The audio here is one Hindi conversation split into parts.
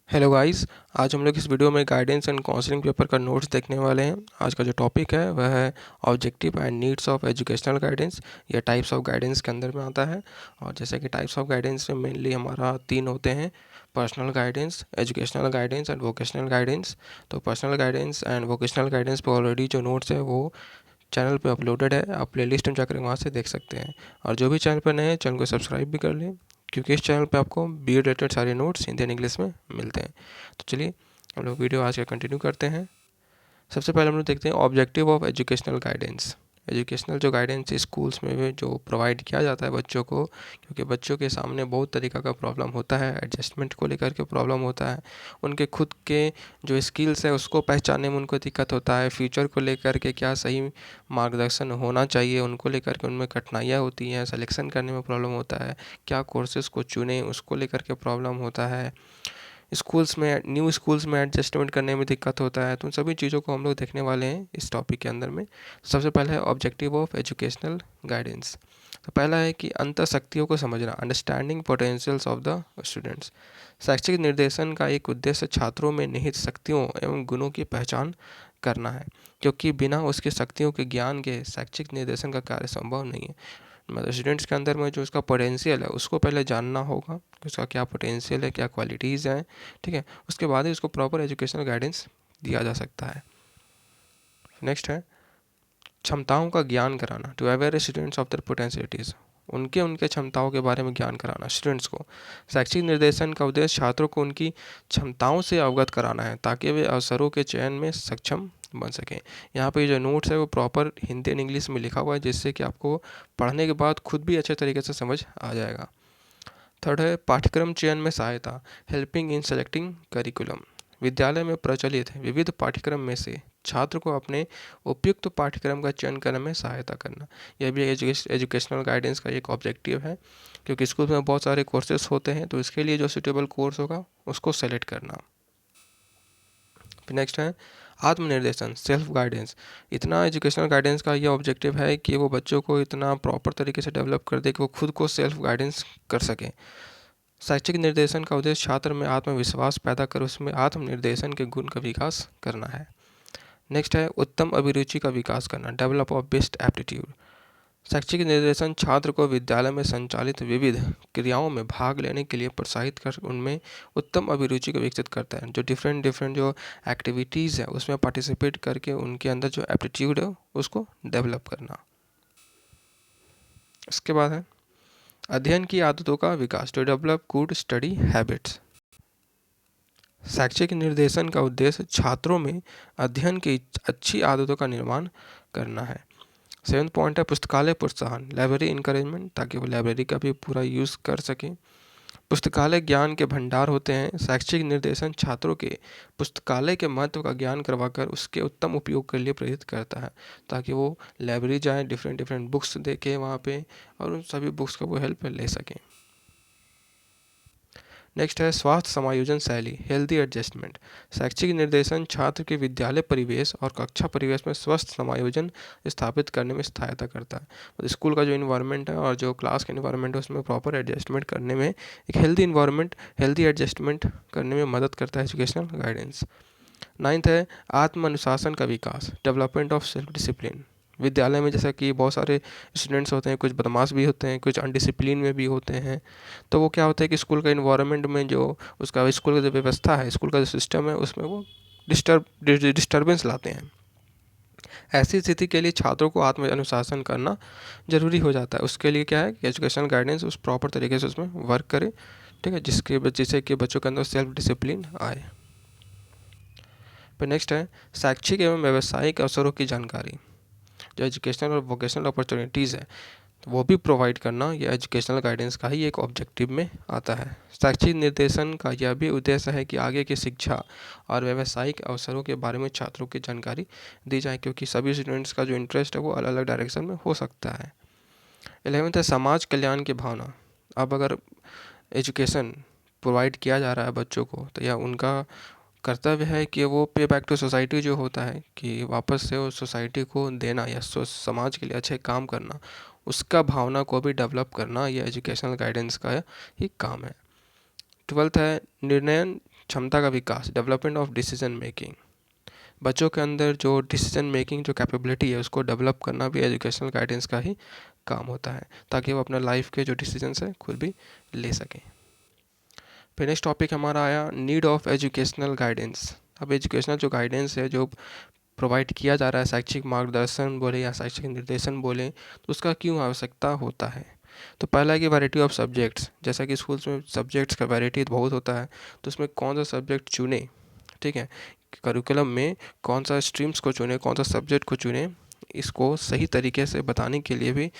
Hello guys. आज हम लोग इस वीडियो में गाइडेंस एंड काउंसलिंग पेपर का नोट्स देखने वाले हैं। आज का जो टॉपिक है वह है objective and needs of educational guidance. यह टाइप्स ऑफ गाइडेंस के अंदर में आता है। और जैसे कि टाइप्स ऑफ गाइडेंस में मेनली हमारा तीन होते हैं: personal guidance, educational guidance and vocational guidance. तो personal guidance and vocational guidance पर ऑलरेडी जो नोट्स है वो चैनल पे अपलोडेड है। आप प्लेलिस्ट में जाकर वहाँ से देख सकते हैं। और जो भी चैनल पर नए हैं चैनल को सब्सक्राइब भी कर लें, क्योंकि इस चैनल पे आपको बी रिलेटेड सारे नोट्स हिंदी एंड इंग्लिश में मिलते हैं। तो चलिए हम लोग वीडियो आज का कंटिन्यू करते हैं। सबसे पहले हम लोग देखते हैं objective of educational guidance. Educational जो गाइडेंस स्कूल्स में भी जो प्रोवाइड किया जाता है बच्चों को, क्योंकि बच्चों के सामने बहुत तरीक़ा का प्रॉब्लम होता है, एडजस्टमेंट को लेकर के प्रॉब्लम होता है, उनके खुद के जो स्किल्स है उसको पहचानने में उनको दिक्कत होता है, फ्यूचर को लेकर के क्या सही मार्गदर्शन होना चाहिए उनको लेकर के उनमें कठिनाइयाँ होती हैं, सिलेक्शन करने में प्रॉब्लम होता है, क्या कोर्सेज़ को चुनें उसको लेकर के प्रॉब्लम होता है, स्कूल्स में न्यू स्कूल्स में एडजस्टमेंट करने में दिक्कत होता है। तो उन सभी चीज़ों को हम लोग देखने वाले हैं इस टॉपिक के अंदर में। सबसे पहला है ऑब्जेक्टिव ऑफ एजुकेशनल गाइडेंस। तो पहला है कि अंतःशक्तियों को समझना, understanding potentials of the students. शैक्षिक निर्देशन का एक उद्देश्य छात्रों में निहित शक्तियों एवं गुणों की पहचान करना है, क्योंकि बिना उसकी शक्तियों के ज्ञान के शैक्षिक निर्देशन का कार्य संभव नहीं है। मतलब स्टूडेंट्स के अंदर में जो उसका पोटेंशियल है उसको पहले जानना होगा कि उसका क्या पोटेंशियल है, क्या क्वालिटीज़ हैं, ठीक है। उसके बाद ही उसको प्रॉपर एजुकेशनल गाइडेंस दिया जा सकता है। नेक्स्ट है क्षमताओं का ज्ञान कराना, to aware students of their potentialities. उनके उनके क्षमताओं के बारे में ज्ञान कराना स्टूडेंट्स को। शैक्षिक निर्देशन का उद्देश्य छात्रों को उनकी क्षमताओं से अवगत कराना है, ताकि वे अवसरों के चयन में सक्षम बन सकें। यहाँ पे जो नोट्स है वो प्रॉपर हिंदी एंड इंग्लिश में लिखा हुआ है, जिससे कि आपको पढ़ने के बाद खुद भी अच्छे तरीके से समझ आ जाएगा। थर्ड है पाठ्यक्रम चयन में सहायता, हेल्पिंग इन सेलेक्टिंग करिकुलम। विद्यालय में प्रचलित विविध पाठ्यक्रम में से छात्र को अपने उपयुक्त पाठ्यक्रम का चयन करने में सहायता करना। यह भी एजुकेशनल गाइडेंस का एक ऑब्जेक्टिव है, क्योंकि स्कूल में बहुत सारे कोर्सेज होते हैं, तो इसके लिए जो सूटेबल कोर्स होगा उसको सेलेक्ट करना। फिर नेक्स्ट है आत्मनिर्देशन, सेल्फ गाइडेंस। इतना एजुकेशनल गाइडेंस का ये ऑब्जेक्टिव है कि वो बच्चों को इतना प्रॉपर तरीके से डेवलप कर दे कि वो खुद को सेल्फ गाइडेंस कर सकें। शैक्षिक निर्देशन का उद्देश्य छात्र में आत्मविश्वास पैदा कर उसमें आत्मनिर्देशन के गुण का विकास करना है। नेक्स्ट है उत्तम अभिरुचि का विकास करना, डेवलप ऑफ बेस्ट एप्टीट्यूड। शैक्षिक निर्देशन छात्र को विद्यालय में संचालित विविध क्रियाओं में भाग लेने के लिए प्रोत्साहित कर उनमें उत्तम अभिरुचि को विकसित करता है। जो डिफरेंट जो एक्टिविटीज़ है उसमें पार्टिसिपेट करके उनके अंदर जो एप्टीट्यूड है उसको डेवलप करना। इसके बाद है अध्ययन की आदतों का विकास, to develop good study habits. शैक्षिक निर्देशन का उद्देश्य छात्रों में अध्ययन की अच्छी आदतों का निर्माण करना है। 7th पॉइंट है पुस्तकालय प्रोत्साहन, लाइब्रेरी इंकरेजमेंट, ताकि वो लाइब्रेरी का भी पूरा यूज़ कर सकें। पुस्तकालय ज्ञान के भंडार होते हैं। शैक्षिक निर्देशन छात्रों के पुस्तकालय के महत्व का ज्ञान करवाकर उसके उत्तम उपयोग के लिए प्रेरित करता है, ताकि वो लाइब्रेरी जाएँ, डिफरेंट बुक्स देखें वहाँ पे और उन सभी बुक्स का वो हेल्प ले सकें। नेक्स्ट है स्वास्थ्य समायोजन शैली, हेल्दी एडजस्टमेंट। शैक्षिक निर्देशन छात्र के विद्यालय परिवेश और कक्षा परिवेश में स्वस्थ समायोजन स्थापित करने में सहायता करता है। मतलब स्कूल का जो इन्वायरमेंट है और जो क्लास का इन्वायरमेंट है उसमें प्रॉपर एडजस्टमेंट करने में, एक हेल्दी इन्वायरमेंट, हेल्दी एडजस्टमेंट करने में मदद करता है एजुकेशनल गाइडेंस। 9th है आत्म अनुशासन का विकास, डेवलपमेंट ऑफ सेल्फ डिसिप्लिन। विद्यालय में जैसा कि बहुत सारे स्टूडेंट्स होते हैं, कुछ बदमाश भी होते हैं, कुछ अनडिसिप्लिन में भी होते हैं। तो वो क्या होता है कि स्कूल का इन्वायरमेंट में जो उसका स्कूल का जो व्यवस्था है, स्कूल का जो सिस्टम है उसमें वो डिस्टर्बेंस लाते हैं। ऐसी स्थिति के लिए छात्रों को आत्म अनुशासन करना जरूरी हो जाता है। उसके लिए क्या है कि एजुकेशनल गाइडेंस उस प्रॉपर तरीके से उसमें वर्क करे, ठीक है, जिससे कि बच्चों के अंदर सेल्फ डिसिप्लिन आए। फिर नेक्स्ट है शैक्षिक एवं व्यावसायिक अवसरों की जानकारी। जो एजुकेशनल और वोकेशनल अपॉर्चुनिटीज़ है तो वो भी प्रोवाइड करना यह एजुकेशनल गाइडेंस का ही एक ऑब्जेक्टिव में आता है। शैक्षिक निर्देशन का यह भी उद्देश्य है कि आगे की शिक्षा और व्यावसायिक अवसरों के बारे में छात्रों की जानकारी दी जाए, क्योंकि सभी स्टूडेंट्स का जो इंटरेस्ट है वो अलग अलग डायरेक्शन में हो सकता है। 11th है समाज कल्याण की भावना। अब अगर एजुकेशन प्रोवाइड किया जा रहा है बच्चों को, तो यह उनका कर्तव्य है कि वो पे बैक टू सोसाइटी जो होता है कि वापस से उस सोसाइटी को देना या समाज के लिए अच्छे काम करना, उसका भावना को भी डेवलप करना, यह एजुकेशनल गाइडेंस का ही काम है। 12th है निर्णय क्षमता का विकास, डेवलपमेंट ऑफ डिसीजन मेकिंग। बच्चों के अंदर जो डिसीजन मेकिंग जो कैपेबिलिटी है उसको डेवलप करना भी एजुकेशनल गाइडेंस का ही काम होता है, ताकि वो अपने लाइफ के जो डिसीजंस हैं खुद भी ले सकें। फिर नेक्स्ट टॉपिक हमारा आया नीड ऑफ एजुकेशनल गाइडेंस। अब एजुकेशनल जो गाइडेंस है जो प्रोवाइड किया जा रहा है, शैक्षिक मार्गदर्शन बोले या शैक्षिक निर्देशन बोले, तो उसका क्यों आवश्यकता होता है। तो पहला है कि वैरायटी ऑफ सब्जेक्ट्स, जैसा कि स्कूल्स में सब्जेक्ट्स का वैरायटी बहुत होता है, तो उसमें कौन सा सब्जेक्ट चुने, ठीक है, करिकुलम में कौन सा स्ट्रीम्स को चुने, कौन सा सब्जेक्ट को चुने, इसको सही तरीके से बताने के लिए भी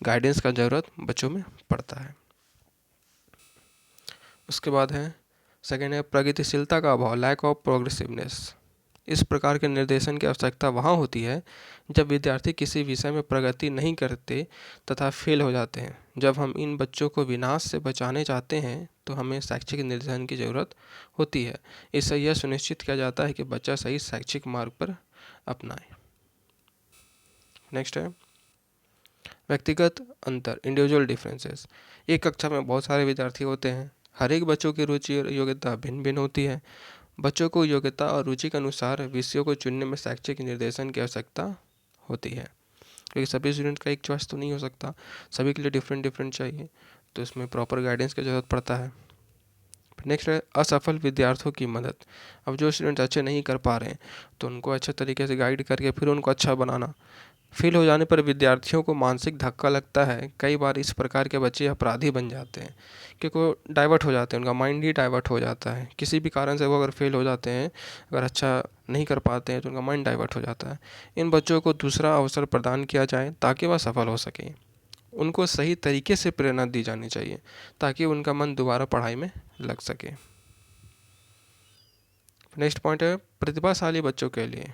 गाइडेंस का ज़रूरत बच्चों में पड़ता है। उसके बाद है सेकेंड है प्रगतिशीलता का अभाव, लैक ऑफ प्रोग्रेसिवनेस। इस प्रकार के निर्देशन की आवश्यकता वहाँ होती है जब विद्यार्थी किसी विषय में प्रगति नहीं करते तथा फेल हो जाते हैं। जब हम इन बच्चों को विनाश से बचाने चाहते हैं तो हमें शैक्षिक निर्देशन की ज़रूरत होती है। इससे यह सुनिश्चित किया जाता है कि बच्चा सही शैक्षिक मार्ग पर अपनाए। नेक्स्ट है व्यक्तिगत अंतर, इंडिविजुअल डिफरेंसेस। एक कक्षा में बहुत सारे विद्यार्थी होते हैं, हर एक बच्चों की रुचि और योग्यता भिन्न भिन्न होती है। बच्चों को योग्यता और रुचि के अनुसार विषयों को चुनने में शैक्षिक निर्देशन की आवश्यकता होती है, क्योंकि सभी स्टूडेंट का एक चॉइस तो नहीं हो सकता, सभी के लिए डिफरेंट डिफरेंट चाहिए, तो इसमें प्रॉपर गाइडेंस की ज़रूरत पड़ता है। नेक्स्ट है असफल विद्यार्थियों की मदद। अब जो स्टूडेंट अच्छे नहीं कर पा रहे हैं तो उनको अच्छे तरीके से गाइड करके फिर उनको अच्छा बनाना। फेल हो जाने पर विद्यार्थियों को मानसिक धक्का लगता है, कई बार इस प्रकार के बच्चे अपराधी बन जाते हैं, क्योंकि वो डाइवर्ट हो जाते हैं, उनका माइंड ही डाइवर्ट हो जाता है किसी भी कारण से। वो अगर फेल हो जाते हैं, अगर अच्छा नहीं कर पाते हैं तो उनका माइंड डाइवर्ट हो जाता है। इन बच्चों को दूसरा अवसर प्रदान किया जाए ताकि वह सफल हो सके। उनको सही तरीके से प्रेरणा दी जानी चाहिए ताकि उनका मन दोबारा पढ़ाई में लग सके। नेक्स्ट पॉइंट है प्रतिभाशाली बच्चों के लिए।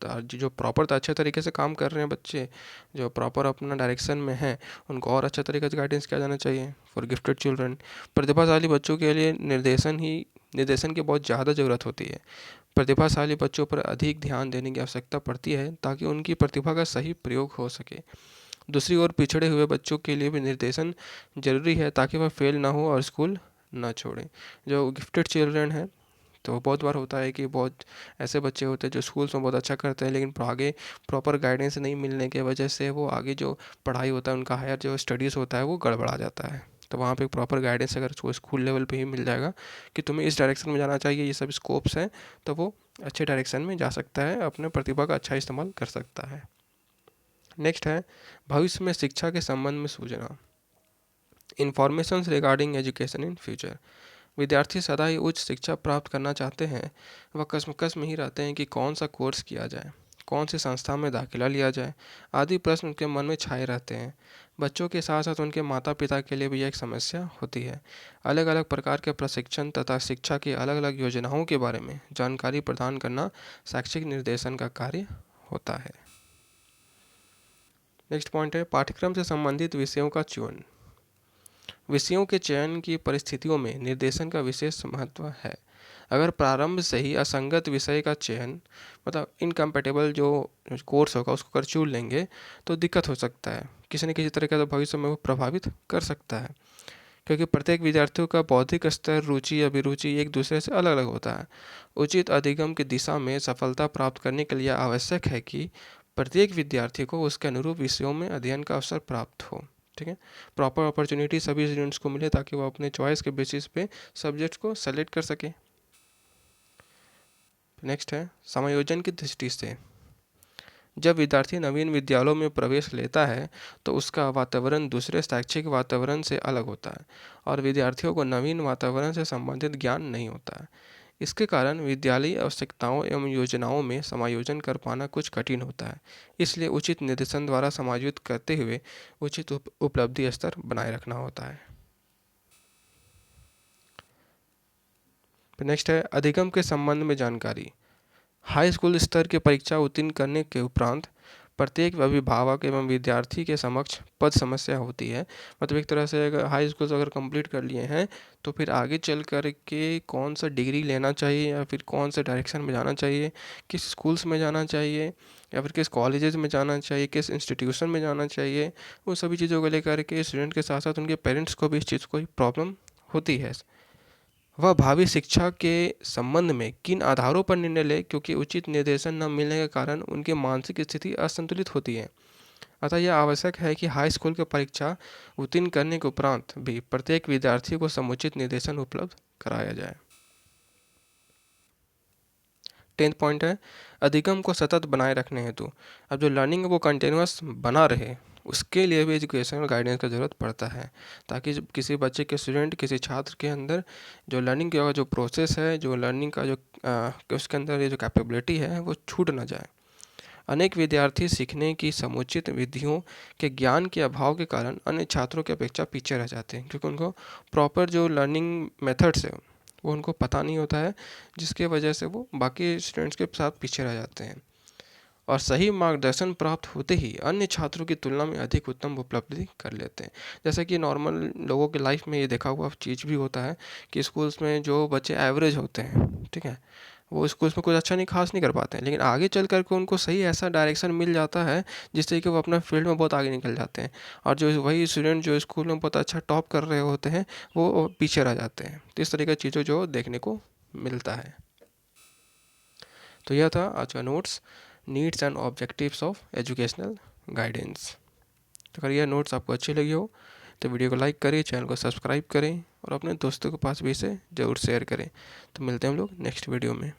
जो प्रॉपर अच्छे तरीके से काम कर रहे हैं बच्चे, जो प्रॉपर अपना डायरेक्शन में हैं, उनको और अच्छे तरीके से गाइडेंस किया जाना चाहिए फॉर गिफ्टेड चिल्ड्रन। प्रतिभाशाली बच्चों के लिए निर्देशन की बहुत ज़्यादा ज़रूरत होती है। प्रतिभाशाली बच्चों पर अधिक ध्यान देने की आवश्यकता पड़ती है ताकि उनकी प्रतिभा का सही प्रयोग हो सके। दूसरी ओर पिछड़े हुए बच्चों के लिए भी निर्देशन जरूरी है ताकि वह फेल ना हो और स्कूल ना छोड़ें। जो गिफ्टेड चिल्ड्रन हैं, तो बहुत बार होता है कि बहुत ऐसे बच्चे होते हैं जो स्कूल्स में बहुत अच्छा करते हैं, लेकिन आगे प्रॉपर गाइडेंस नहीं मिलने की वजह से वो आगे जो पढ़ाई होता है, उनका हायर जो स्टडीज़ होता है, वो गड़बड़ा जाता है। तो वहाँ पे प्रॉपर गाइडेंस अगर स्कूल लेवल पे ही मिल जाएगा कि तुम्हें इस डायरेक्शन में जाना चाहिए, ये सब स्कोप्स हैं, तो वो अच्छे डायरेक्शन में जा सकता है, अपने प्रतिभा का अच्छा इस्तेमाल कर सकता है। नेक्स्ट है भविष्य में शिक्षा के संबंध में सूचना, information regarding education in future. विद्यार्थी सदा ही उच्च शिक्षा प्राप्त करना चाहते हैं, वह कश्मकश में ही रहते हैं कि कौन सा कोर्स किया जाए, कौन सी संस्था में दाखिला लिया जाए, आदि प्रश्न उनके मन में छाए रहते हैं। बच्चों के साथ साथ उनके माता पिता के लिए भी यह एक समस्या होती है। अलग अलग प्रकार के प्रशिक्षण तथा शिक्षा की अलग अलग योजनाओं के बारे में जानकारी प्रदान करना शैक्षिक निर्देशन का कार्य होता है। नेक्स्ट पॉइंट है पाठ्यक्रम से संबंधित विषयों का चयन। विषयों के चयन की परिस्थितियों में निर्देशन का विशेष महत्व है। अगर प्रारंभ से ही असंगत विषय का चयन, मतलब इनकम्पेटेबल जो कोर्स होगा उसको अगर चुन लेंगे तो दिक्कत हो सकता है, किसी न किसी तरीके से भविष्य में वो प्रभावित कर सकता है, क्योंकि प्रत्येक विद्यार्थियों का बौद्धिक स्तर, रुचि, अभिरुचि एक दूसरे से अलग अलग होता है। उचित अधिगम की दिशा में सफलता प्राप्त करने के लिए आवश्यक है कि प्रत्येक विद्यार्थी को उसके अनुरूप विषयों में अध्ययन का अवसर प्राप्त हो। ठीक है, प्रॉपर अपॉर्चुनिटी सभी स्टूडेंट्स को मिले ताकि वो अपने चॉइस के बेसिस पे सब्जेक्ट को सेलेक्ट कर सके। नेक्स्ट है समायोजन की दृष्टि से। जब विद्यार्थी नवीन विद्यालयों में प्रवेश लेता है तो उसका वातावरण दूसरे शैक्षिक वातावरण से अलग होता है और विद्यार्थियों को नवीन वातावरण से संबंधित ज्ञान नहीं होता है। इसके कारण विद्यालयी आवश्यकताओं एवं योजनाओं में समायोजन कर पाना कुछ कठिन होता है। इसलिए उचित निर्देशन द्वारा समायोजित करते हुए उचित उपलब्धि स्तर बनाए रखना होता है। नेक्स्ट है अधिगम के संबंध में जानकारी। हाई स्कूल स्तर की परीक्षा उत्तीर्ण करने के उपरांत प्रत्येक अभिभावक एवं विद्यार्थी के समक्ष पद समस्या होती है। मतलब एक तरह से अगर हाई स्कूल अगर कंप्लीट कर लिए हैं तो फिर आगे चल कर के कौन सा डिग्री लेना चाहिए या फिर कौन से डायरेक्शन में जाना चाहिए, किस स्कूल्स में जाना चाहिए या फिर किस कॉलेजेस में जाना चाहिए, किस इंस्टीट्यूशन में जाना चाहिए, वो सभी चीज़ों को लेकर के स्टूडेंट के साथ साथ उनके पेरेंट्स को भी इस चीज़ को प्रॉब्लम होती है। वह भावी शिक्षा के संबंध में किन आधारों पर निर्णय ले, क्योंकि उचित निर्देशन न मिलने के कारण उनकी मानसिक स्थिति असंतुलित होती है। अतः यह आवश्यक है कि हाई स्कूल की परीक्षा उत्तीर्ण करने के उपरांत भी प्रत्येक विद्यार्थी को समुचित निर्देशन उपलब्ध कराया जाए। 10th पॉइंट है अधिगम को सतत बनाए रखने हेतु। अब जो लर्निंग है वो कंटिन्यूअस बना रहे, उसके लिए भी एजुकेशनल गाइडेंस की ज़रूरत पड़ता है, ताकि जब किसी बच्चे के स्टूडेंट, किसी छात्र के अंदर जो लर्निंग का जो प्रोसेस है, जो लर्निंग का जो उसके अंदर ये जो कैपेबिलिटी है वो छूट ना जाए। अनेक विद्यार्थी सीखने की समुचित विधियों के ज्ञान के अभाव के कारण अन्य छात्रों की अपेक्षा पीछे रह जाते हैं, क्योंकि उनको प्रॉपर जो लर्निंग मेथड्स है वो उनको पता नहीं होता है, जिसके वजह से वो बाकी स्टूडेंट्स के साथ पीछे रह जाते हैं और सही मार्गदर्शन प्राप्त होते ही अन्य छात्रों की तुलना में अधिक उत्तम उपलब्धि कर लेते हैं। जैसा कि नॉर्मल लोगों की लाइफ में ये देखा हुआ चीज़ भी होता है कि स्कूल्स में जो बच्चे एवरेज होते हैं, ठीक है, वो स्कूल्स में कुछ अच्छा नहीं, खास नहीं कर पाते हैं, लेकिन आगे चल कर के उनको सही ऐसा डायरेक्शन मिल जाता है जिससे कि वो अपना फील्ड में बहुत आगे निकल जाते हैं, और जो वही स्टूडेंट जो स्कूल में बहुत अच्छा टॉप कर रहे होते हैं वो पीछे रह जाते हैं। तो इस तरीके की चीज़ों जो देखने को मिलता है। तो यह था आज का notes, needs and objectives of educational guidance. तो अगर यह नोट्स आपको अच्छी लगी हो तो वीडियो को लाइक करें, चैनल को सब्सक्राइब करें और अपने दोस्तों के पास भी इसे ज़रूर शेयर करें। तो मिलते हैं हम लोग नेक्स्ट वीडियो में।